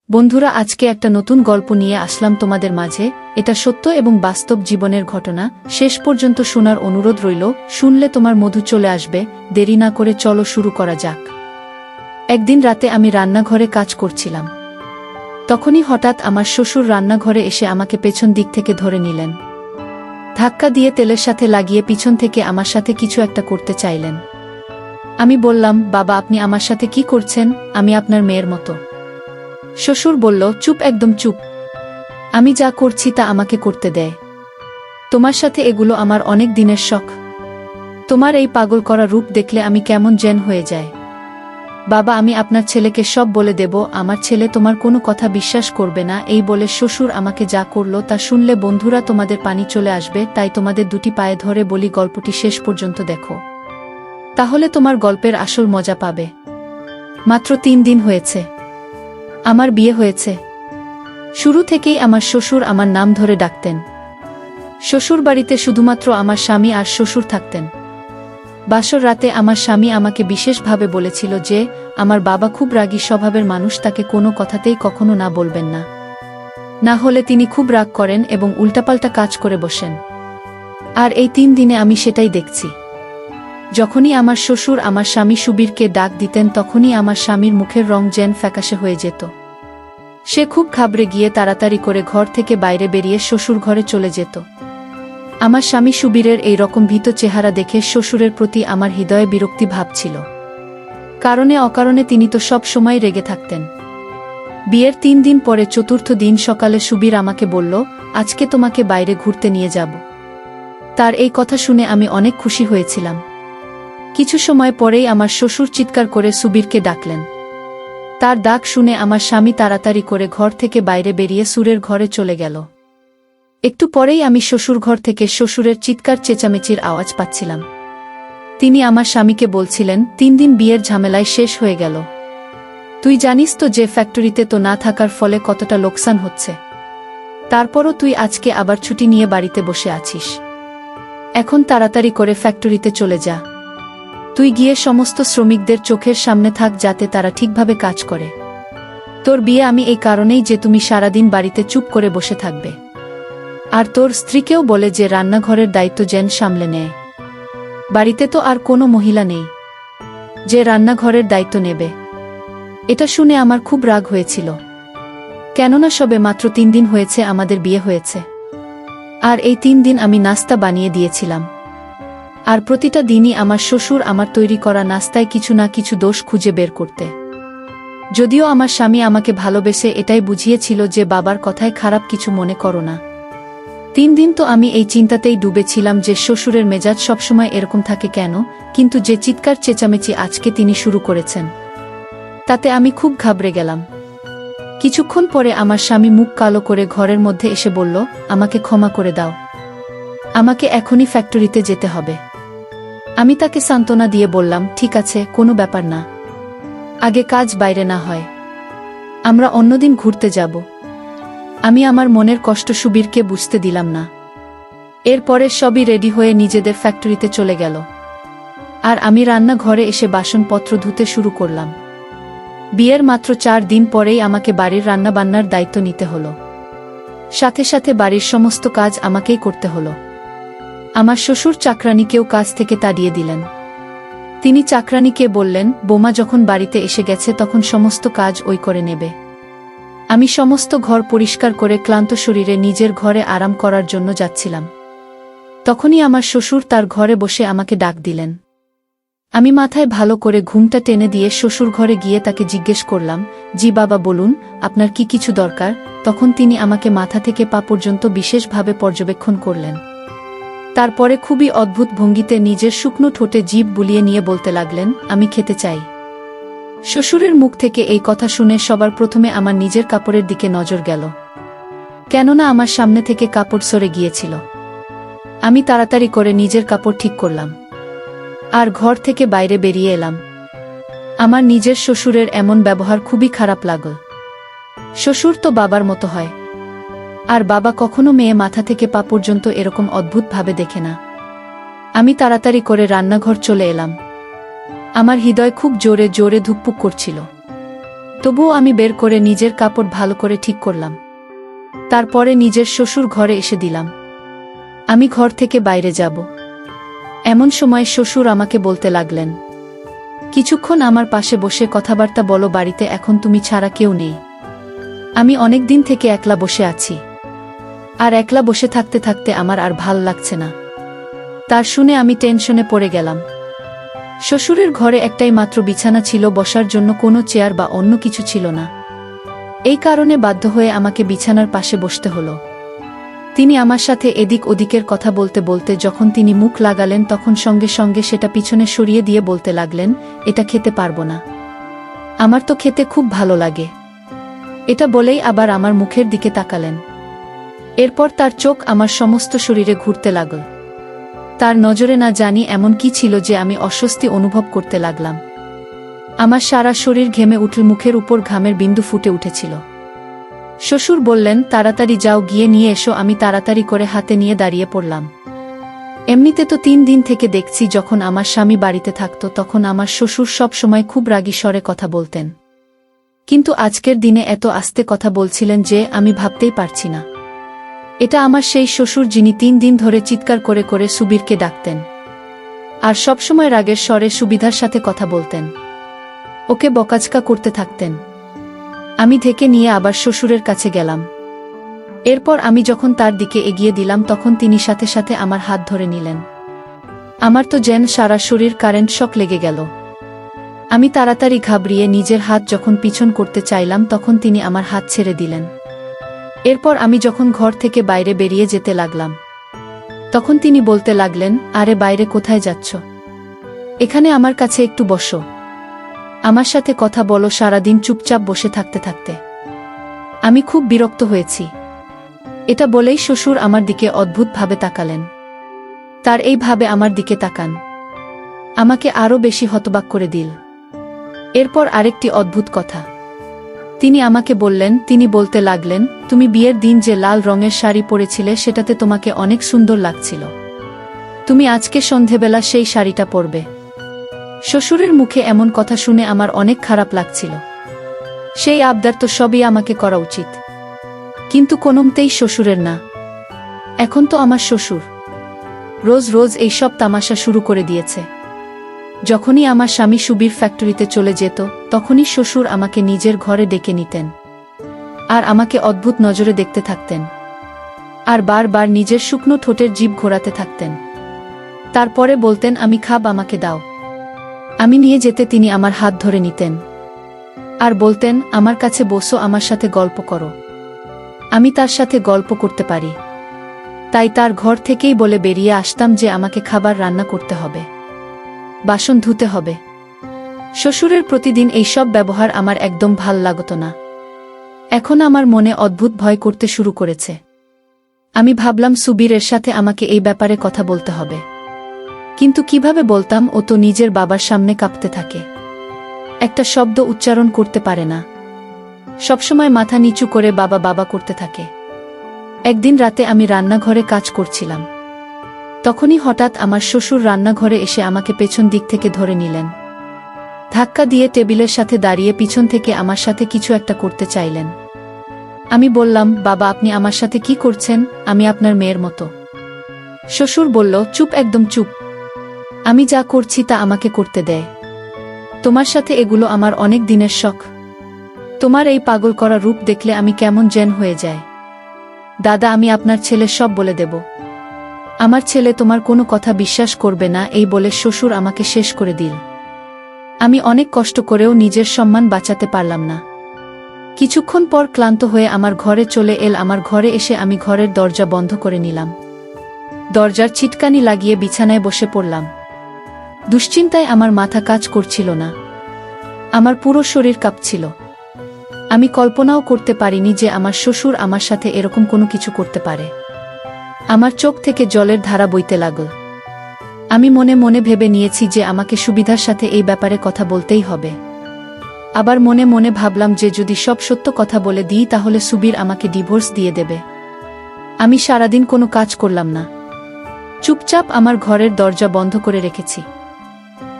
বন্ধুরা, আজকে একটা নতুন গল্প নিয়ে আসলাম তোমাদের মাঝে। এটা সত্য এবং বাস্তব জীবনের ঘটনা। শেষ পর্যন্ত শোনার অনুরোধ রইল। শুনলে তোমার মধু চলে আসবে। দেরি না করে চলো শুরু করা যাক। একদিন রাতে আমি রান্নাঘরে কাজ করছিলাম। তখনই হঠাৎ আমার শ্বশুর রান্নাঘরে এসে আমাকে পেছন দিক থেকে ধরে নিলেন। ধাক্কা দিয়ে তেলের সাথে লাগিয়ে পিছন থেকে আমার সাথে কিছু একটা করতে চাইলেন। আমি বললাম, বাবা, আপনি আমার সাথে কি করছেন? আমি আপনার মেয়ের মতো। শ্বশুর বলল, চুপ, একদম চুপ। আমি যা করছি তা আমাকে করতে দেয়। তোমার সাথে এগুলো আমার অনেক দিনের শখ। তোমার এই পাগল করা রূপ দেখলে আমি কেমন যেন হয়ে যায়। বাবা, আমি আপনার ছেলেকে সব বলে দেব। আমার ছেলে তোমার কোনো কথা বিশ্বাস করবে না। এই বলে শ্বশুর আমাকে যা করলো তা শুনলে বন্ধুরা তোমাদের পানি চলে আসবে। তাই তোমাদের দুটি পায়ে ধরে বলি, গল্পটি শেষ পর্যন্ত দেখো, তাহলে তোমার গল্পের আসল মজা পাবে। মাত্র 3 দিন হয়েছে আমার বিয়ে হয়েছে। শুরু থেকেই আমার শ্বশুর আমার নাম ধরে ডাকতেন। শ্বশুর বাড়িতে শুধুমাত্র আমার স্বামী আর শ্বশুর থাকতেন। বাসর রাতে আমার স্বামী আমাকে বিশেষভাবে বলেছিল যে আমার বাবা খুব রাগী স্বভাবের মানুষ, তাকে কোনো কথাতেই কখনো না বলবেন না, না হলে তিনি খুব রাগ করেন এবং উল্টাপাল্টা কাজ করে বসেন। আর এই 3 দিনে আমি সেটাই দেখছি। যখনই আমার শ্বশুর আমার স্বামী সুবীরকে ডাক দিতেন, তখনই আমার স্বামীর মুখের রং যেন ফ্যাকাশে হয়ে যেত। সে খুব ঘাবড়ে গিয়ে তাড়াতাড়ি করে ঘর থেকে বাইরে বেরিয়ে শ্বশুর ঘরে চলে যেত। আমার স্বামী সুবীরের এই রকম ভীত চেহারা দেখে শ্বশুরের প্রতি আমার হৃদয়ে বিরক্তি ভাব ছিল। কারণে অকারণে তিনি তো সব সময় রেগে থাকতেন। বিয়ের 3 দিন পরে চতুর্থ দিন সকালে সুবীর আমাকে বলল, আজকে তোমাকে বাইরে ঘুরতে নিয়ে যাব। তার এই কথা শুনে আমি অনেক খুশি হয়েছিলাম। কিছু সময় পরেই আমার শ্বশুর চিৎকার করে সুবীরকে ডাকলেন। তার ডাক শুনে আমার স্বামী তাড়াতাড়ি করে ঘর থেকে বাইরে বেরিয়ে সুরের ঘরে চলে গেল। একটু পরেই আমি শ্বশুর ঘর থেকে শ্বশুরের চিৎকার চেঁচামেচির আওয়াজ পাচ্ছিলাম। তিনি আমার স্বামীকে বলছিলেন, 3 দিন বিয়ের ঝামেলায় শেষ হয়ে গেল। তুই জানিস তো যে ফ্যাক্টরিতে তো না থাকার ফলে কতটা লোকসান হচ্ছে। তারপরও তুই আজকে আবার ছুটি নিয়ে বাড়িতে বসে আছিস। এখন তাড়াতাড়ি করে ফ্যাক্টরিতে চলে যা। তুই গিয়ে সমস্ত শ্রমিকদের চোখের সামনে থাক, যাতে তারা ঠিকভাবে কাজ করে। তোর বিয়ে আমি এই কারণেই যে তুমি সারাদিন বাড়িতে চুপ করে বসে থাকবে। আর তোর স্ত্রীকেও বলে যে রান্নাঘরের দায়িত্ব যেন সামলে নেয়। বাড়িতে তো আর কোনো মহিলা নেই যে রান্নাঘরের দায়িত্ব নেবে। এটা শুনে আমার খুব রাগ হয়েছিল, কেননা সবে মাত্র 3 দিন হয়েছে আমাদের বিয়ে হয়েছে। আর এই 3 দিন আমি নাস্তা বানিয়ে দিয়েছিলাম। আর প্রতিটা দিনই আমার শ্বশুর আমার তৈরি করা নাস্তায় কিছু না কিছু দোষ খুঁজে বের করতে। যদিও আমার স্বামী আমাকে ভালোবেসে এটাই বুঝিয়েছিল যে বাবার কথায় খারাপ কিছু মনে করো না। 3 দিন তো আমি এই চিন্তাতেই ডুবেছিলাম যে শ্বশুরের মেজাজ সবসময় এরকম থাকে কেন, কিন্তু যে চিৎকার চেঁচামেচি আজকে তিনি শুরু করেছেন, তাতে আমি খুব ঘাবড়ে গেলাম। কিছুক্ষণ পরে আমার স্বামী মুখ কালো করে ঘরের মধ্যে এসে বলল, আমাকে ক্ষমা করে দাও, আমাকে এখনই ফ্যাক্টরিতে যেতে হবে। আমি তাকে সান্ত্বনা দিয়ে বললাম, ঠিক আছে, কোনো ব্যাপার না, আগে কাজ বাইরে না হয়, আমরা অন্যদিন ঘুরতে যাব। আমি আমার মনের কষ্ট সুবীরকে বুঝতে দিলাম না। এরপরে সবই রেডি হয়ে নিজেদের ফ্যাক্টরিতে চলে গেল। আর আমি রান্নাঘরে এসে বাসনপত্র ধুতে শুরু করলাম। বিয়ের মাত্র 4 দিন পরেই আমাকে বাড়ির রান্নাবান্নার দায়িত্ব নিতে হলো। সাথে সাথে বাড়ির সমস্ত কাজ আমাকেই করতে হলো। আমার শ্বশুর চাকরানীকেও কাজ থেকে তাড়িয়ে দিলেন। তিনি চাকরানীকে বললেন, বোমা যখন বাড়িতে এসে গেছে তখন সমস্ত কাজ ওই করে নেবে। আমি সমস্ত ঘর পরিষ্কার করে ক্লান্ত শরীরে নিজের ঘরে আরাম করার জন্য যাচ্ছিলাম। তখনই আমার শ্বশুর তার ঘরে বসে আমাকে ডাক দিলেন। আমি মাথায় ভালো করে ঘুমটা টেনে দিয়ে শ্বশুর ঘরে গিয়ে তাকে জিজ্ঞেস করলাম, জি বাবা, বলুন, আপনার কি কিছু দরকার? তখন তিনি আমাকে মাথা থেকে পা পর্যন্ত বিশেষভাবে পর্যবেক্ষণ করলেন। তারপরে খুবই অদ্ভুত ভঙ্গিতে নিজের শুকনো ঠোঁটে জিভ বুলিয়ে নিয়ে বলতে লাগলেন, আমি খেতে চাই। শ্বশুরের মুখ থেকে এই কথা শুনে সবার প্রথমে আমার নিজের কাপড়ের দিকে নজর গেল, কেননা আমার সামনে থেকে কাপড় সরে গিয়েছিল। আমি তাড়াতাড়ি করে নিজের কাপড় ঠিক করলাম আর ঘর থেকে বাইরে বেরিয়ে এলাম। আমার নিজের শ্বশুরের এমন ব্যবহার খুবই খারাপ লাগল। শ্বশুর তো বাবার মতো হয়, আর বাবা কখনো মেয়ে মাথা থেকে পা পর্যন্ত এরকম অদ্ভুতভাবে দেখে না। আমি তাড়াতাড়ি করে রান্নাঘর চলে এলাম। আমার হৃদয় খুব জোরে জোরে ধুকপুক করছিল। তবুও আমি বের করে নিজের কাপড় ভালো করে ঠিক করলাম। তারপরে নিজের শ্বশুর ঘরে এসে দিলাম। আমি ঘর থেকে বাইরে যাব। এমন সময় শ্বশুর আমাকে বলতে লাগলেন, কিছুক্ষণ আমার পাশে বসে কথাবার্তা বলো, বাড়িতে এখন তুমি ছাড়া কেউ নেই। আমি অনেক দিন থেকে একলা বসে আছি, আর একলা বসে থাকতে থাকতে আমার আর ভাল লাগছে না। তার শুনে আমি টেনশনে পড়ে গেলাম। শ্বশুরের ঘরে একটাই মাত্র বিছানা ছিল, বসার জন্য কোনো চেয়ার বা অন্য কিছু ছিল না। এই কারণে বাধ্য হয়ে আমাকে বিছানার পাশে বসতে হলো। তিনি আমার সাথে এদিক ওদিকের কথা বলতে বলতে যখন তিনি মুখ লাগালেন, তখন সঙ্গে সঙ্গে সেটা পিছনে সরিয়ে দিয়ে বলতে লাগলেন, এটা খেতে পারবো না, আমার তো খেতে খুব ভালো লাগে। এটা বলেই আবার আমার মুখের দিকে তাকালেন। এরপর তার চোখ আমার সমস্ত শরীরে ঘুরতে লাগল। তার নজরে না জানি এমন কি ছিল যে আমি অস্বস্তি অনুভব করতে লাগলাম। আমার সারা শরীর ঘেমে উঠল, মুখের উপর ঘামের বিন্দু ফুটে উঠেছিল। শ্বশুর বললেন, তাড়াতাড়ি যাও, গিয়ে নিয়ে এসো। আমি তাড়াতাড়ি করে হাতে নিয়ে দাঁড়িয়ে পড়লাম। এমনিতে তো 3 দিন থেকে দেখছি যখন আমার স্বামী বাড়িতে থাকত তখন আমার শ্বশুর সব সময় খুব রাগী স্বরে কথা বলতেন, কিন্তু আজকের দিনে এত আস্তে কথা বলছিলেন যে আমি ভাবতেই পারছি না। এটা আমার সেই শ্বশুর যিনি 3 দিন ধরে চিৎকার করে করে সুবীরকে ডাকতেন, আর সবসময় রাগের স্বরে সুবিধার সাথে কথা বলতেন, ওকে বকাঝকা করতে থাকতেন। আমি ধেকে নিয়ে আবার শ্বশুরের কাছে গেলাম। এরপর আমি যখন তার দিকে এগিয়ে দিলাম তখন তিনি সাথে সাথে আমার হাত ধরে নিলেন। আমার তো যেন সারা শরীর কারেন্ট শক লেগে গেল। আমি তাড়াতাড়ি ঘাবড়িয়ে নিজের হাত যখন পিছন করতে চাইলাম তখন তিনি আমার হাত ছেড়ে দিলেন। এরপর আমি যখন ঘর থেকে বাইরে বেরিয়ে যেতে লাগলাম তখন তিনি বলতে লাগলেন, আরে বাইরে কোথায় যাচ্ছ? এখানে আমার কাছে একটু বসো, আমার সাথে কথা বলো। সারাদিন চুপচাপ বসে থাকতে থাকতে আমি খুব বিরক্ত হয়েছি। এটা বলেই শ্বশুর আমার দিকে অদ্ভুতভাবে তাকালেন। তার এইভাবে আমার দিকে তাকান আমাকে আরও বেশি হতবাক করে দিল। এরপর আরেকটি অদ্ভুত কথা তিনি আমাকে বললেন। তিনি বলতে লাগলেন, তুমি বিয়ের দিন যে লাল রঙের শাড়ি পরেছিলে সেটাতে তোমাকে অনেক সুন্দর লাগছিল, তুমি আজকে সন্ধেবেলা সেই শাড়িটা পরবে। শ্বশুরের মুখে এমন কথা শুনে আমার অনেক খারাপ লাগছিল। সেই আবদার তো সবই আমাকে করা উচিত, কিন্তু কোনোমতেই শ্বশুরের না। এখন তো আমার শ্বশুর রোজ রোজ এই সব তামাশা শুরু করে দিয়েছে। যখনই আমার স্বামী সুবীর ফ্যাক্টরিতে চলে যেত তখনই শ্বশুর আমাকে নিজের ঘরে ডেকে নিতেন, আর আমাকে অদ্ভুত নজরে দেখতে থাকতেন, আর বারবার নিজের শুকনো ঠোঁটের জিভ ঘোরাতে থাকতেন। তারপরে বলতেন, আমি খাব, আমাকে দাও। আমি নিয়ে যেতে তিনি আমার হাত ধরে নিতেন আর বলতেন, আমার কাছে বসো, আমার সাথে গল্প করো। আমি তার সাথে গল্প করতে পারি, তাই তার ঘর থেকেই বলে বেরিয়ে আসতাম যে আমাকে খাবার রান্না করতে হবে, বাসন ধুতে হবে। শ্বশুরের প্রতিদিন এইসব ব্যবহার আমার একদম ভাল লাগতো না। এখন আমার মনে অদ্ভুত ভয় করতে শুরু করেছে। আমি ভাবলাম সুবীরের সাথে আমাকে এই ব্যাপারে কথা বলতে হবে, কিন্তু কিভাবে বলতাম? ও তো নিজের বাবার সামনে কাঁপতে থাকে, একটা শব্দ উচ্চারণ করতে পারে না, সবসময় মাথা নিচু করে বাবা বাবা করতে থাকে। একদিন রাতে আমি রান্নাঘরে কাজ করছিলাম, তখনই হঠাৎ আমার শ্বশুর রান্নাঘরে এসে আমাকে পেছন দিক থেকে ধরে নিলেন, ধাক্কা দিয়ে টেবিলের সাথে দাঁড়িয়ে পিছন থেকে আমার সাথে কিছু একটা করতে চাইলেন। আমি বললাম, বাবা আপনি আমার সাথে কি করছেন? আমি আপনার মেয়ের মতো। শ্বশুর বলল, চুপ, একদম চুপ, আমি যা করছি তা আমাকে করতে দেয়। তোমার সাথে এগুলো আমার অনেক দিনের শখ। তোমার এই পাগল করা রূপ দেখলে আমি কেমন যেন হয়ে যায়। দাদা, আমি আপনার ছেলে সব বলে দেব, আমার ছেলে তোমার কোনো কথা বিশ্বাস করবে না। এই বলে শ্বশুর আমাকে শেষ করে দিল। আমি অনেক কষ্ট করেও নিজের সম্মান বাঁচাতে পারলাম না। কিছুক্ষণ পর ক্লান্ত হয়ে আমার ঘরে চলে এল। আমার ঘরে এসে আমি ঘরের দরজা বন্ধ করে নিলাম, দরজার ছিটকানি লাগিয়ে বিছানায় বসে পড়লাম। দুশ্চিন্তায় আমার মাথা কাজ করছিল না, আমার পুরো শরীর কাঁপছিল। আমি কল্পনাও করতে পারিনি যে আমার শ্বশুর আমার সাথে এরকম কোনো কিছু করতে পারে। আমার চোখ থেকে জলের ধারা বইতে লাগল। আমি মনে মনে ভেবে নিয়েছি যে আমাকে সুবিধার সাথে এই ব্যাপারে কথা বলতেই হবে। আবার মনে মনে ভাবলাম যে যদি সব সত্য কথা বলে দিই তাহলে সুবীর আমাকে ডিভোর্স দিয়ে দেবে। আমি সারাদিন কোনো কাজ করলাম না, চুপচাপ আমার ঘরের দরজা বন্ধ করে রেখেছি।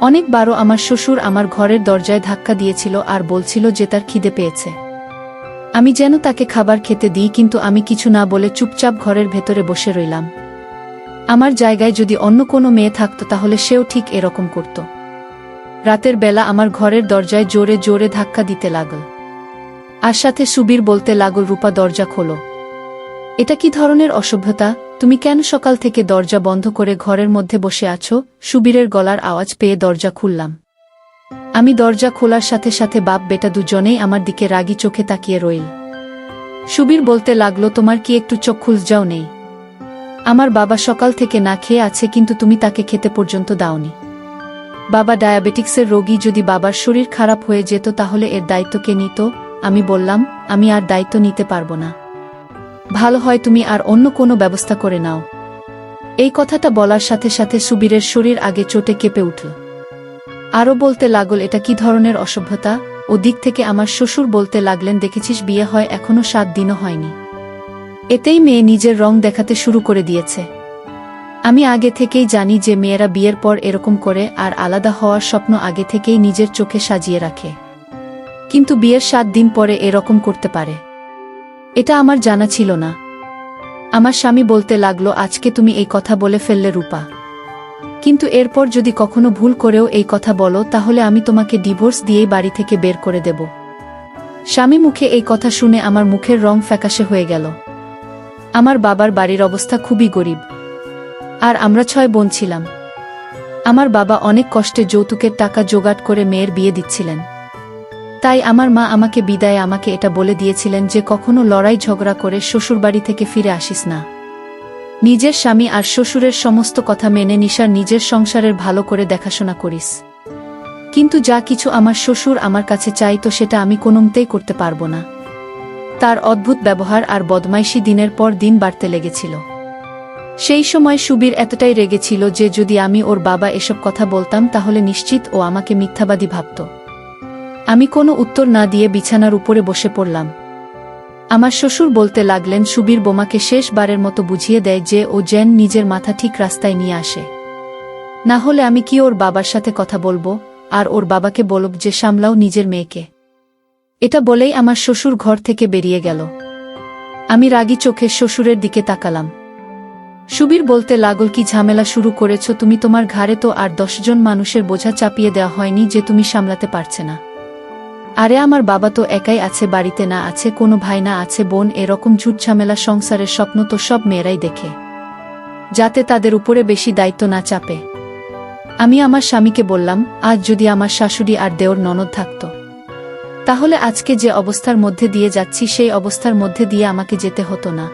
অনেকবারও আমার শ্বশুর আমার ঘরের দরজায় ধাক্কা দিয়েছিল আর বলছিল যে তার খিদে পেয়েছে। আমি যেন তাকে খাবার খেতে দিই, কিন্তু আমি কিছু না বলে চুপচাপ ঘরের ভেতরে বসে রইলাম। আমার জায়গায় যদি অন্য কোনো মেয়ে থাকত তাহলে সেও ঠিক এরকম করত। রাতের বেলা আমার ঘরের দরজায় জোরে জোরে ধাক্কা দিতে লাগল, আর সাথে সুবীর বলতে লাগল, রূপা দরজা খোলো। এটা কি ধরনের অসভ্যতা? তুমি কেন সকাল থেকে দরজা বন্ধ করে ঘরের মধ্যে বসে আছো? সুবীরের গলার আওয়াজ পেয়ে দরজা খুললাম। আমি দরজা খোলার সাথে সাথে বাপ বেটা দুজনেই আমার দিকে রাগী চোখে তাকিয়ে রইল। সুবীর বলতে লাগলো, তোমার কি একটু চক্ষুলজ্জাও নেই? আমার বাবা সকাল থেকে না খেয়ে আছে, কিন্তু তুমি তাকে খেতে পর্যন্ত দাওনি। বাবা ডায়াবেটিক্সের রোগী, যদি বাবার শরীর খারাপ হয়ে যেত তাহলে এর দায়িত্ব কে নিত? আমি বললাম, আমি আর দায়িত্ব নিতে পারবো না। ভালো হয় তুমি আর অন্য কোনো ব্যবস্থা করে নাও। এই কথাটা বলার সাথে সাথে সুবীরের শরীর আগে চোটে কেঁপে উঠল। আরও বলতে লাগল, এটা কি ধরনের অসভ্যতা? ও দিক থেকে আমার শ্বশুর বলতে লাগলেন, দেখেছিস, বিয়ে হয় এখনো 7 দিনও হয়নি, এতেই মেয়ে নিজের রং দেখাতে শুরু করে দিয়েছে। আমি আগে থেকেই জানি যে মেয়েরা বিয়ের পর এরকম করে, আর আলাদা হওয়ার স্বপ্ন আগে থেকেই নিজের চোখে সাজিয়ে রাখে, কিন্তু বিয়ের 7 দিন পরে এরকম করতে পারে, এটা আমার জানা ছিল না। আমার স্বামী বলতে লাগলো, আজকে তুমি এই কথা বলে ফেললে রূপা, কিন্তু এরপর যদি কখনো ভুল করেও এই কথা বলো তাহলে আমি তোমাকে ডিভোর্স দিয়েই বাড়ি থেকে বের করে দেব। স্বামী মুখে এই কথা শুনে আমার মুখের রং ফ্যাকাশে হয়ে গেল। আমার বাবার বাড়ির অবস্থা খুবই গরিব, আর আমরা 6 বোন ছিলাম। আমার বাবা অনেক কষ্টে যৌতুকের টাকা জোগাড় করে মেয়ের বিয়ে দিচ্ছিলেন। তাই আমার মা আমাকে বিদায়ে আমাকে এটা বলে দিয়েছিলেন যে কখনো লড়াই ঝগড়া করে শ্বশুরবাড়ি থেকে ফিরে আসিস না। নিজের স্বামী আর শ্বশুরের সমস্ত কথা মেনে নিশার নিজের সংসারের ভালো করে দেখাশোনা করিস। কিন্তু যা কিছু আমার শ্বশুর আমার কাছে চাইতো সেটা আমি কোনোমতেই করতে পারবো না। তার অদ্ভুত ব্যবহার আর বদমাইশি দিনের পর দিন বাড়তে লেগেছিল। সেই সময় সুবীর এতটাই রেগেছিল যে যদি আমি ওর বাবা এসব কথা বলতাম তাহলে নিশ্চিত ও আমাকে মিথ্যাবাদী ভাবত। আমি কোনো উত্তর না দিয়ে বিছানার উপরে বসে পড়লাম। আমার শ্বশুর বলতে লাগলেন, সুবীর বোমাকে শেষবারের মতো বুঝিয়ে দেয় যে ও যেন নিজের মাথা ঠিক রাস্তায় নিয়ে আসে, না হলে আমি কি ওর বাবার সাথে কথা বলবো আর ওর বাবাকে বলব যে সামলাও নিজের মেয়েকে। এটা বলেই আমার শ্বশুর ঘর থেকে বেরিয়ে গেল। আমি রাগী চোখে শ্বশুরের দিকে তাকালাম। সুবীর বলতে লাগল, কি ঝামেলা শুরু করেছ তুমি? তোমার ঘাড়ে তো আর 10 জন মানুষের বোঝা চাপিয়ে দেওয়া হয়নি যে তুমি সামলাতে পারছে না। আরে আমার বাবা তো একাই আছে বাড়িতে, না আছে কোনো ভাই, না আছে বোন। এরকম ঝুট ঝামেলা সংসারের স্বপ্ন তো সব মেয়েরাই দেখে, যাতে তাদের উপরে বেশি দায়িত্ব না চাপে। আমি আমার স্বামীকে বললাম, আজ যদি আমার শাশুড়ি আর দেওর ননদ থাকত তাহলে আজকে যে অবস্থার মধ্যে দিয়ে যাচ্ছি সেই অবস্থার মধ্যে দিয়ে আমাকে যেতে হতো না।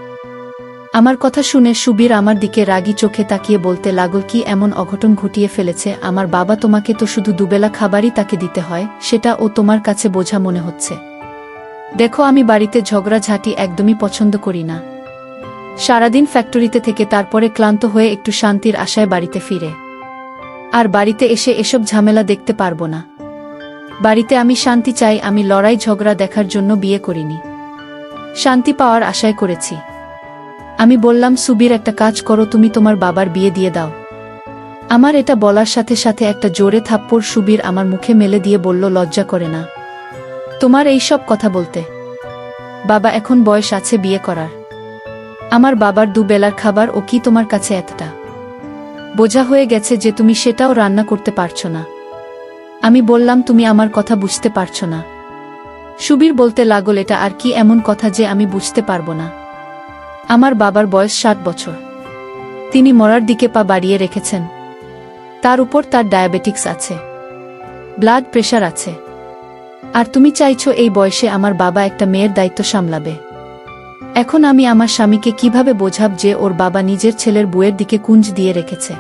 আমার কথা শুনে সুবীর আমার দিকে রাগী চোখে তাকিয়ে বলতে লাগল, কি এমন অঘটন ঘটিয়ে ফেলেছে আমার বাবা? তোমাকে তো শুধু দুবেলা খাবারই তাকে দিতে হয়, সেটা ও তোমার কাছে বোঝা মনে হচ্ছে। দেখো, আমি বাড়িতে ঝগড়াঝাঁটি একদমই পছন্দ করি না। সারাদিন ফ্যাক্টরিতে থেকে তারপরে ক্লান্ত হয়ে একটু শান্তির আশায় বাড়িতে ফিরে, আর বাড়িতে এসে এসব ঝামেলা দেখতে পারবো না। বাড়িতে আমি শান্তি চাই। আমি লড়াই ঝগড়া দেখার জন্য বিয়ে করিনি, শান্তি পাওয়ার আশায় করেছি। আমি বললাম, সুবীর, একটা কাজ করো, তুমি তোমার বাবার বিয়ে দিয়ে দাও। আমার এটা বলার সাথে সাথে একটা জোরে থাপ্পড় সুবীর আমার মুখে মেলে দিয়ে বলল, লজ্জা করে না তোমার এই সব কথা বলতে? বাবা এখন বয়স আছে বিয়ে করার। আমার বাবার দুবেলার খাবার ও কি তোমার কাছে এতটা বোঝা হয়ে গেছে যে তুমি সেটাও রান্না করতে পারছো না? আমি বললাম, তুমি আমার কথা বুঝতে পারছো না। সুবীর বলতে লাগল, এটা আর কি এমন কথা যে আমি বুঝতে পারবো না? আমার বাবার বয়স 60 বছর। তিনি মরার দিকে পা বাড়িয়ে রেখেছেন। তার উপর তার ডায়াবেটিক্স আছে, ব্লাড প্রেশার আছে। আর তুমি চাইছো এই বয়সে আমার বাবা একটা মেয়ের দায়িত্ব সামলাবে? এখন আমি আমার স্বামীকে কিভাবে বোঝাব যে ওর বাবা নিজের ছেলের বউয়ের দিকে কুঞ্জ দিয়ে রেখেছে?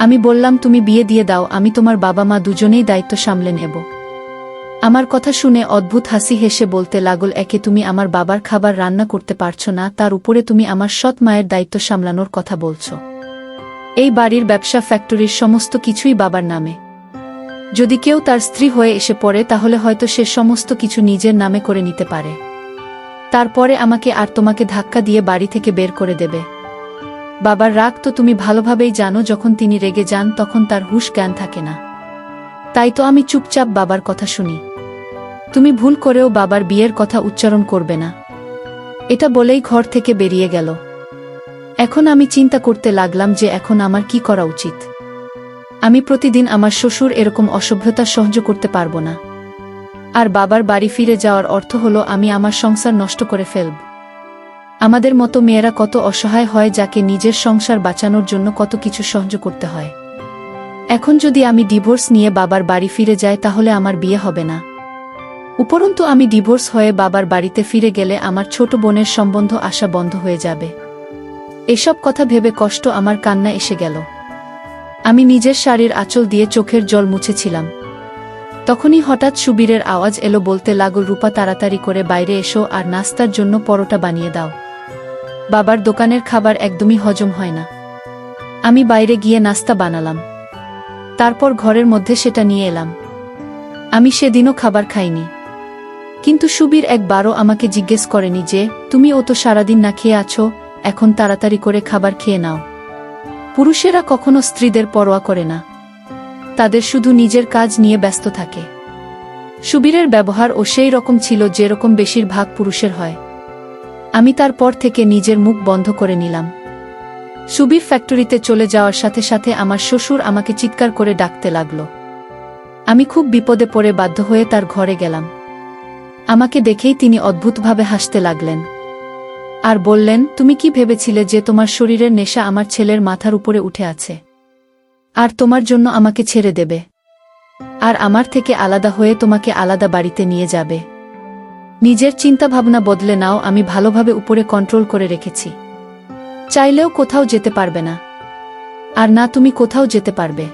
আমি বললাম, তুমি বিয়ে দিয়ে দাও, আমি তোমার বাবা মা দুজনেই দায়িত্ব সামলে নেব। আমার কথা শুনে অদ্ভুত হাসি হেসে বলতে লাগল, একে তুমি আমার বাবার খাবার রান্না করতে পারছো না, তার উপরে তুমি আমার সৎ মায়ের দায়িত্ব সামলানোর কথা বলছো। এই বাড়ির ব্যবসা, ফ্যাক্টরির সমস্ত কিছুই বাবার নামে। যদি কেউ তার স্ত্রী হয়ে এসে পড়ে তাহলে হয়তো সে সমস্ত কিছু নিজের নামে করে নিতে পারে, তারপরে আমাকে আর তোমাকে ধাক্কা দিয়ে বাড়ি থেকে বের করে দেবে। বাবার রাগ তো তুমি ভালোভাবেই জানো, যখন তিনি রেগে যান তখন তার হুঁশ জ্ঞান থাকে না। তাই তো আমি চুপচাপ বাবার কথা শুনি। তুমি ভুল করেও বাবার বিয়ের কথা উচ্চারণ করবে না। এটা বলেই ঘর থেকে বেরিয়ে গেল। এখন আমি চিন্তা করতে লাগলাম যে এখন আমার কি করা উচিত। আমি প্রতিদিন আমার শ্বশুর এরকম অসভ্যতা সহ্য করতে পারবো না। আর বাবার বাড়ি ফিরে যাওয়ার অর্থ হলো আমি আমার সংসার নষ্ট করে ফেলব। আমাদের মতো মেয়েরা কত অসহায় হয়, যাকে নিজের সংসার বাঁচানোর জন্য কত কিছু সহ্য করতে হয়। এখন যদি আমি ডিভোর্স নিয়ে বাবার বাড়ি ফিরে যাই তাহলে আমার বিয়ে হবে না। উপরন্তু আমি ডিভোর্স হয়ে বাবার বাড়িতে ফিরে গেলে আমার ছোট বোনের সম্বন্ধ আসা বন্ধ হয়ে যাবে। এসব কথা ভেবে কষ্ট আমার কান্না এসে গেল। আমি নিজের শাড়ির আঁচল দিয়ে চোখের জল মুছেছিলাম। তখনই হঠাৎ সুবীরের আওয়াজ এলো, বলতে লাগল, রূপা তাড়াতাড়ি করে বাইরে এসো আর নাস্তার জন্য পরোটা বানিয়ে দাও। বাবার দোকানের খাবার একদমই হজম হয় না। আমি বাইরে গিয়ে নাস্তা বানালাম, তারপর ঘরের মধ্যে সেটা নিয়ে এলাম। আমি সেদিনও খাবার খাইনি, কিন্তু সুবীর একবারও আমাকে জিজ্ঞেস করেনি যে তুমি ও তো সারাদিন না খেয়ে আছো, এখন তাড়াতাড়ি করে খাবার খেয়ে নাও। পুরুষেরা কখনো স্ত্রীদের পরোয়া করে না, তাদের শুধু নিজের কাজ নিয়ে ব্যস্ত থাকে। সুবীরের ব্যবহার ও সেই রকম ছিল যেরকম বেশিরভাগ পুরুষের হয়। আমি তারপর থেকে নিজের মুখ বন্ধ করে নিলাম। সুবীর ফ্যাক্টরিতে চলে যাওয়ার সাথে সাথে আমার শ্বশুর আমাকে চিৎকার করে ডাকতে লাগল। আমি খুব বিপদে পড়ে বাধ্য হয়ে তার ঘরে গেলাম। আমাকে দেখেই তিনি অদ্ভুতভাবে হাসতে লাগলেন আর বললেন, তুমি কি ভেবেছিলে যে তোমার শরীরের নেশা আমার ছেলের মাথার উপরে উঠে আছে আর তোমার জন্য আমাকে ছেড়ে দেবে আর আমার থেকে আলাদা হয়ে তোমাকে আলাদা বাড়িতে নিয়ে যাবে? নিজের চিন্তাভাবনা বদলে নাও। আমি ভালোভাবে উপরে কন্ট্রোল করে রেখেছি। চাইলেও কোথাও যেতে পারবে না, আর না তুমি কোথাও যেতে পারবে।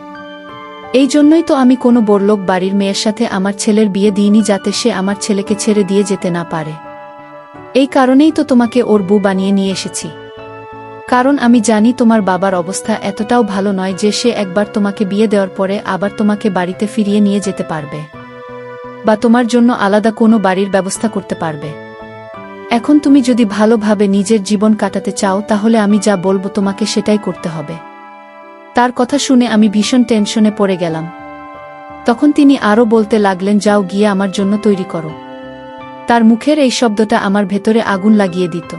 এই জন্যই তো আমি কোনো বড়লোক বাড়ির মেয়ের সাথে আমার ছেলের বিয়ে দিইনি, যাতে সে আমার ছেলেকে ছেড়ে দিয়ে যেতে না পারে। এই কারণেই তো তোমাকে ওর বউ বানিয়ে নিয়ে এসেছি। কারণ আমি জানি তোমার বাবার অবস্থা এতটাও ভালো নয় যে সে একবার তোমাকে বিয়ে দেওয়ার পরে আবার তোমাকে বাড়িতে ফিরিয়ে নিয়ে যেতে পারবে বা তোমার জন্য আলাদা কোনো বাড়ির ব্যবস্থা করতে পারবে। এখন তুমি যদি ভালোভাবে নিজের জীবন কাটাতে চাও তাহলে আমি যা বলবো তোমাকে সেটাই করতে হবে। তার কথা শুনে আমি ভীষণ টেনশনে পড়ে গেলাম। তখন তিনি আরও বলতে লাগলেন, যাও গিয়ে আমার জন্য তৈরি করো। তার মুখের এই শব্দটা আমার ভেতরে আগুন লাগিয়ে দিত।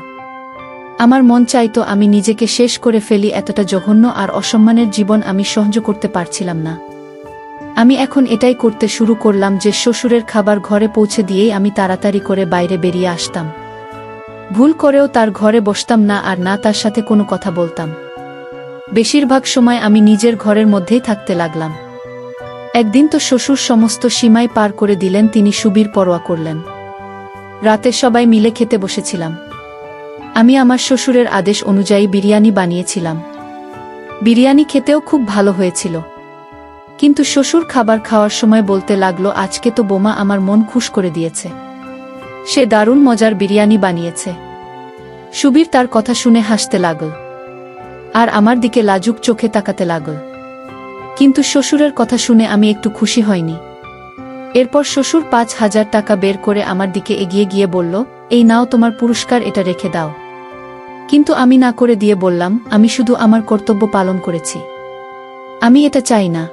আমার মন চাইতো আমি নিজেকে শেষ করে ফেলি। এতটা জঘন্য আর অসম্মানের জীবন আমি সহ্য করতে পারছিলাম না। আমি এখন এটাই করতে শুরু করলাম যে শ্বশুরের খাবার ঘরে পৌঁছে দিয়েই আমি তাড়াতাড়ি করে বাইরে বেরিয়ে আসতাম। ভুল করেও তার ঘরে বসতাম না আর না তার সাথে কোনো কথা বলতাম। বেশিরভাগ সময় আমি নিজের ঘরের মধ্যেই থাকতে লাগলাম। একদিন তো শ্বশুর সমস্ত সীমাই পার করে দিলেন, তিনি সুবীর পরোয়া করলেন। রাতে সবাই মিলে খেতে বসেছিলাম। আমি আমার শ্বশুরের আদেশ অনুযায়ী বিরিয়ানি বানিয়েছিলাম। বিরিয়ানি খেতেও খুব ভালো হয়েছিল, কিন্তু শ্বশুর খাবার খাওয়ার সময় বলতে লাগলো, আজকে তো বোমা আমার মন খুশ করে দিয়েছে, সে দারুণ মজার বিরিয়ানি বানিয়েছে। সুবীর তার কথা শুনে হাসতে লাগল আর আমার দিকে লাজুক চোখে তাকাতে লাগল, কিন্তু শ্বশুরের কথা শুনে আমি একটু খুশি হইনি। এরপর শ্বশুর ৫,০০০ টাকা বের করে আমার দিকে এগিয়ে গিয়ে বলল, এই নাও তোমার পুরস্কার, এটা রেখে দাও। কিন্তু আমি না করে দিয়ে বললাম, আমি শুধু আমার কর্তব্য পালন করেছি, আমি এটা চাই না।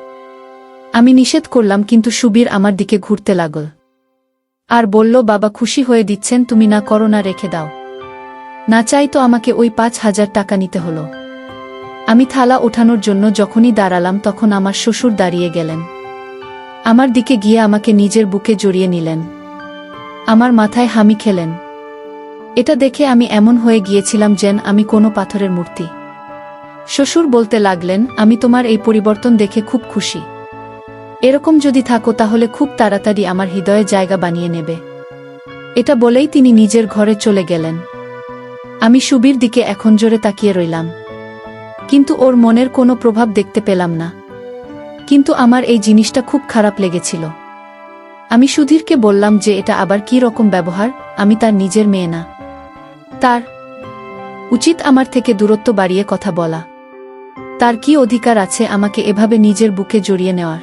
আমি নিষেধ করলাম, কিন্তু সুবীর আমার দিকে ঘুরতে লাগল আর বলল, বাবা খুশি হয়ে দিচ্ছেন, তুমি না করো না, রেখে দাও। না চাই তো আমাকে ওই ৫,০০০ টাকা নিতে হলো। আমি থালা ওঠানোর জন্য যখনই দাঁড়ালাম তখন আমার শ্বশুর দাঁড়িয়ে গেলেন। আমার দিকে গিয়ে আমাকে নিজের বুকে জড়িয়ে নিলেন, আমার মাথায় হামি খেলেন। এটা দেখে আমি এমন হয়ে গিয়েছিলাম যেন আমি কোনো পাথরের মূর্তি। শ্বশুর বলতে লাগলেন, আমি তোমার এই পরিবর্তন দেখে খুব খুশি। এরকম যদি থাকো তাহলে খুব তাড়াতাড়ি আমার হৃদয়ে জায়গা বানিয়ে নেবে। এটা বলেই তিনি নিজের ঘরে চলে গেলেন। আমি সুবীর দিকে এখন জোরে তাকিয়ে রইলাম, কিন্তু ওর মনের কোনো প্রভাব দেখতে পেলাম না। কিন্তু আমার এই জিনিসটা খুব খারাপ লেগেছিল। আমি সুধীরকে বললাম যে এটা আবার কি রকম ব্যবহার, আমি তার নিজের মেয়ে না, তার উচিত আমার থেকে দূরত্ব বাড়িয়ে কথা বলা। তার কি অধিকার আছে আমাকে এভাবে নিজের বুকে জড়িয়ে নেওয়ার?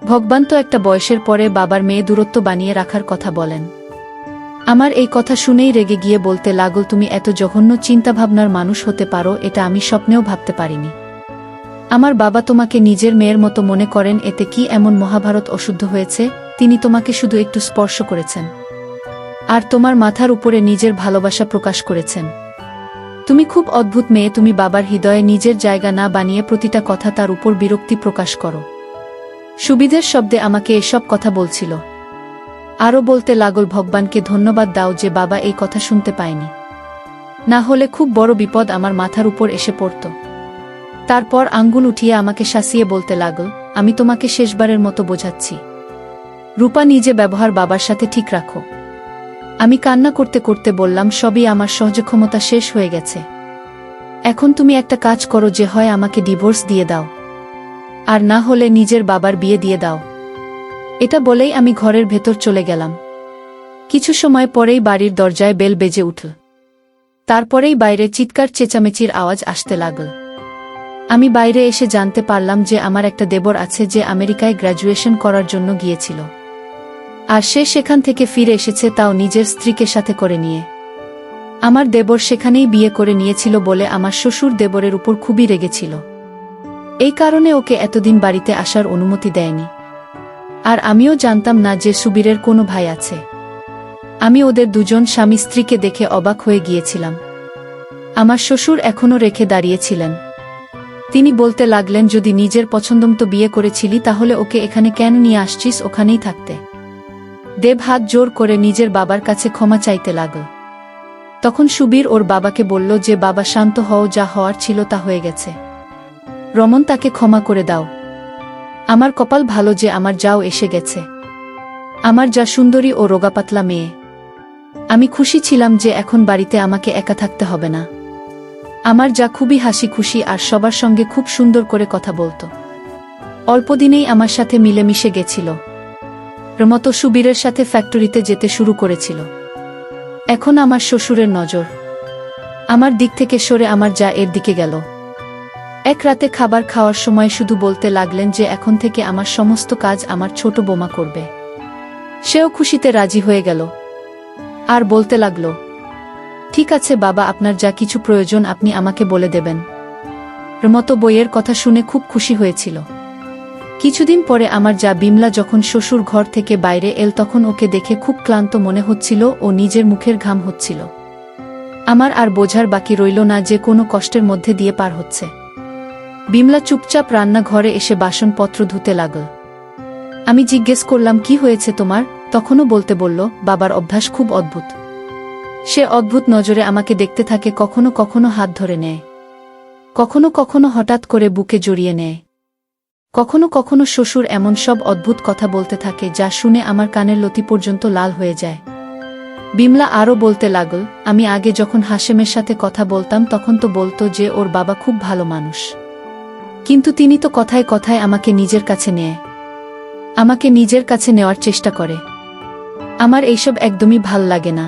ভগবান তো একটা বয়সের পরে বাবার মেয়ে দূরত্ব বানিয়ে রাখার কথা বলেন। আমার এই কথা শুনেই রেগে গিয়ে বলতে লাগল, তুমি এত জঘন্য চিন্তাভাবনার মানুষ হতে পারো, এটা আমি স্বপ্নেও ভাবতে পারিনি। আমার বাবা তোমাকে নিজের মেয়ের মতো মনে করেন, এতে কি এমন মহাভারত অশুদ্ধ হয়েছে? তিনি তোমাকে শুধু একটু স্পর্শ করেছেন, আর তোমার মাথার উপরে নিজের ভালোবাসা প্রকাশ করেছেন। তুমি খুব অদ্ভুত মেয়ে, তুমি বাবার হৃদয়ে নিজের জায়গা না বানিয়ে প্রতিটা কথা তার উপর বিরক্তি প্রকাশ করো। সুবিধের শব্দে আমাকে এসব কথা বলছিল। আরও বলতে লাগল, ভগবানকে ধন্যবাদ দাও যে বাবা এই কথা শুনতে পায়নি, না হলে খুব বড় বিপদ আমার মাথার উপর এসে পড়ত। তারপর আঙ্গুল উঠিয়ে আমাকে শাসিয়ে বলতে লাগল, আমি তোমাকে শেষবারের মতো বোঝাচ্ছি, রূপা নিজে ব্যবহার বাবার সাথে ঠিক রাখো। আমি কান্না করতে করতে বললাম, সবই আমার সহ্যক্ষমতা শেষ হয়ে গেছে। এখন তুমি একটা কাজ করো, যে হয় আমাকে ডিভোর্স দিয়ে দাও, আর না হলে নিজের বাবার বিয়ে দিয়ে দাও। এটা বলেই আমি ঘরের ভেতর চলে গেলাম। কিছু সময় পরেই বাড়ির দরজায় বেল বেজে উঠল। তারপরেই বাইরে চিৎকার চেঁচামেচির আওয়াজ আসতে লাগল। আমি বাইরে এসে জানতে পারলাম যে আমার একটা দেবর আছে, যে আমেরিকায় গ্র্যাজুয়েশন করার জন্য গিয়েছিল, আর সে সেখান থেকে ফিরে এসেছে, তাও নিজের স্ত্রীকে সাথে করে নিয়ে। আমার দেবর সেখানেই বিয়ে করে নিয়েছিল বলে আমার শ্বশুর দেবরের উপর খুবই রেগেছিল। এই কারণে ওকে এতদিন বাড়িতে আসার অনুমতি দেয়নি। আর আমিও জানতাম না যে সুবীরের কোনো ভাই আছে। আমি ওদের দুজন স্বামী স্ত্রীকে দেখে অবাক হয়ে গিয়েছিলাম। আমার শ্বশুর এখনও রেখে দাঁড়িয়েছিলেন। তিনি বলতে লাগলেন, যদি নিজের পছন্দমতো বিয়ে করেছিলি তাহলে ওকে এখানে কেন নিয়ে আসছিস, ওখানেই থাকতে। দেব হাত জোর করে নিজের বাবার কাছে ক্ষমা চাইতে লাগল। তখন সুবীর ওর বাবাকে বলল যে, বাবা শান্ত হও, যা হওয়ার ছিল তা হয়ে গেছে। রমন, তাকে ক্ষমা করে দাও। আমার কপাল ভালো যে আমার যাও এসে গেছে। আমার যা সুন্দরী ও রোগাপাতলা মেয়ে। আমি খুশি ছিলাম যে এখন বাড়িতে আমাকে একা থাকতে হবে না। আমার যা খুবই হাসি খুশি আর সবার সঙ্গে খুব সুন্দর করে কথা বলতো। অল্পদিনেই আমার সাথে মিলেমিশে গেছিল। মতো সুবীরের সাথে ফ্যাক্টরিতে যেতে শুরু করেছিল। এখন আমার শ্বশুরের নজর আমার দিক থেকে সরে আমার যা এর দিকে গেল। এক রাতে খাবার খাওয়ার সময় শুধু বলতে লাগলেন যে এখন থেকে আমার সমস্ত কাজ আমার ছোট বোমা করবে। সেও খুশিতে রাজি হয়ে গেল আর বলতে লাগল, ঠিক আছে বাবা, আপনার যা কিছু প্রয়োজন আপনি আমাকে বলে দেবেন। মতো বইয়ের কথা শুনে খুব খুশি হয়েছিল। কিছুদিন পরে আমার যা বিমলা যখন শ্বশুর ঘর থেকে বাইরে এল, তখন ওকে দেখে খুব ক্লান্ত মনে হচ্ছিল ও নিজের মুখের ঘাম হচ্ছিল। আমার আর বোঝার বাকি রইল না যে কোনো কষ্টের মধ্যে দিয়ে পার হচ্ছে। বিমলা চুপচাপ রান্নাঘরে এসে বাসনপত্র ধুতে লাগল। আমি জিজ্ঞেস করলাম, কি হয়েছে তোমার? তখনও বলতে বলল, বাবার অভ্যাস খুব অদ্ভুত। সে অদ্ভুত নজরে আমাকে দেখতে থাকে, কখনো কখনো হাত ধরে নেয়, কখনো কখনো হঠাৎ করে বুকে জড়িয়ে নেয়, কখনো কখনো শ্বশুর এমন সব অদ্ভুত কথা বলতে থাকে যা শুনে আমার কানের লতি পর্যন্ত লাল হয়ে যায়। বিমলা আরও বলতে লাগল, আমি আগে যখন হাশেমের সাথে কথা বলতাম তখন তো বলতো যে ওর বাবা খুব ভালো মানুষ, কিন্তু তিনি তো কথায় কথায় আমাকে নিজের কাছে নেওয়ার চেষ্টা করে। আমার এইসব একদমই ভাল লাগে না।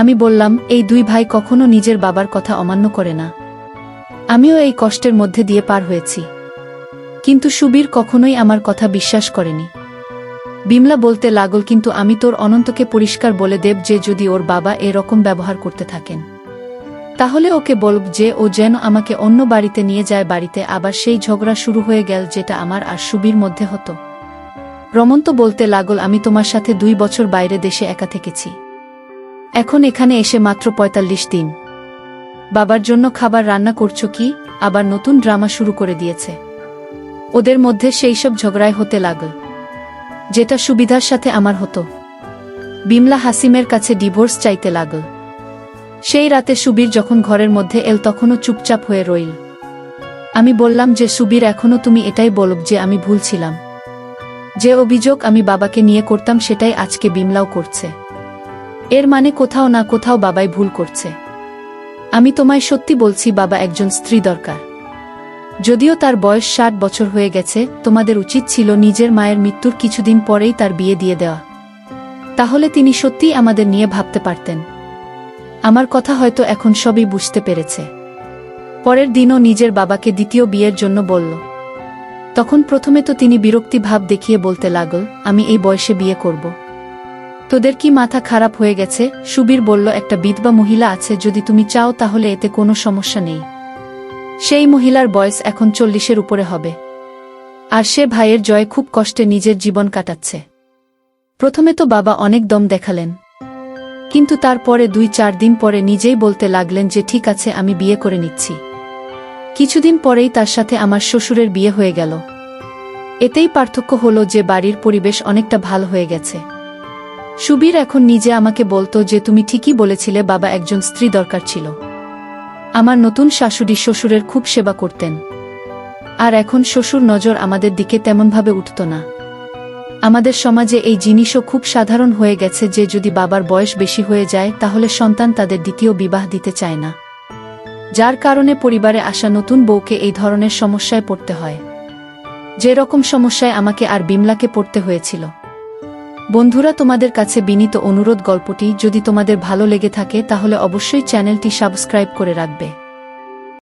আমি বললাম, এই দুই ভাই কখনো নিজের বাবার কথা অমান্য করে না। আমিও এই কষ্টের মধ্যে দিয়ে পার হয়েছি, কিন্তু সুবীর কখনোই আমার কথা বিশ্বাস করেনি। বিমলা বলতে লাগল, কিন্তু আমি তোর অনন্তকে পরিষ্কার বলে দেব যে যদি ওর বাবা এরকম ব্যবহার করতে থাকেন তাহলে ওকে বলব যে ও যেন আমাকে অন্য বাড়িতে নিয়ে যায়। বাড়িতে আবার সেই ঝগড়া শুরু হয়ে গেল যেটা আমার আর সুবীর মধ্যে হতো। রমন্ত বলতে লাগল, আমি তোমার সাথে 2 বছর বাইরে দেশে একা থেকেছি, এখন এখানে এসে মাত্র 45 দিন। বাবার জন্য খাবার রান্না করছো কি? আবার নতুন ড্রামা শুরু করে দিয়েছে। ওদের মধ্যে সেই সব ঝগড়ায় হতে লাগল যেটা সুবিধার সাথে আমার হতো। বিমলা হাসিমের কাছে ডিভোর্স চাইতে লাগল। সেই রাতে সুবীর যখন ঘরের মধ্যে এল তখনও চুপচাপ হয়ে রইল। আমি বললাম যে, সুবীর, এখনো তুমি এটাই বলব যে আমি ভুল ছিলাম। যে অভিযোগ আমি বাবাকে নিয়ে করতাম সেটাই আজকে বিমলাও করছে। এর মানে কোথাও না কোথাও বাবাই ভুল করছে। আমি তোমায় সত্যি বলছি, বাবা একজন স্ত্রী দরকার। যদিও তার বয়স 60 বছর হয়ে গেছে, তোমাদের উচিত ছিল নিজের মায়ের মৃত্যুর কিছুদিন পরেই তার বিয়ে দিয়ে দেওয়া। তাহলে তিনি সত্যিই আমাদের নিয়ে ভাবতে পারতেন। আমার কথা হয়তো এখন সবই বুঝতে পেরেছে। পরের দিনও নিজের বাবাকে দ্বিতীয় বিয়ের জন্য বলল। তখন প্রথমে তো তিনি বিরক্তি ভাব দেখিয়ে বলতে লাগল, আমি এই বয়সে বিয়ে করব? তোদের কি মাথা খারাপ হয়ে গেছে? সুবীর বলল, একটা বিধবা মহিলা আছে, যদি তুমি চাও তাহলে এতে কোনো সমস্যা নেই। সেই মহিলার বয়স এখন 40-এর উপরে হবে। আর সে ভাইয়ের জয়ে খুব কষ্টে নিজের জীবন কাটাচ্ছে। প্রথমে তো বাবা অনেক দম দেখালেন, কিন্তু তারপরে 2-4 দিন পরে নিজেই বলতে লাগলেন যে ঠিক আছে, আমি বিয়ে করে নিচ্ছি। কিছুদিন পরেই তার সাথে আমার শ্বশুরের বিয়ে হয়ে গেল। এতেই পার্থক্য হলো যে বাড়ির পরিবেশ অনেকটা ভালো হয়ে গেছে। সুবীর এখন নিজে আমাকে বলতো যে তুমি ঠিকই বলেছিলে, বাবা একজন স্ত্রী দরকার ছিল। আমার নতুন শাশুড়ি শ্বশুরের খুব সেবা করতেন। আর এখন শ্বশুর নজর আমাদের দিকে তেমনভাবে উঠত না। আমাদের সমাজে এই জিনিসও খুব সাধারণ হয়ে গেছে যে যদি বাবার বয়স বেশি হয়ে যায় তাহলে সন্তান তাদের দ্বিতীয় বিবাহ দিতে চায় না, যার কারণে পরিবারে আসা নতুন বউকে এই ধরনের সমস্যায় পড়তে হয়, যে রকম সমস্যায় আমাকে আর বিমলাকে পড়তে হয়েছিল। বন্ধুরা, তোমাদের কাছে বিনীত অনুরোধ, গল্পটি যদি তোমাদের ভালো লেগে থাকে তাহলে অবশ্যই চ্যানেলটি সাবস্ক্রাইব করে রাখবে।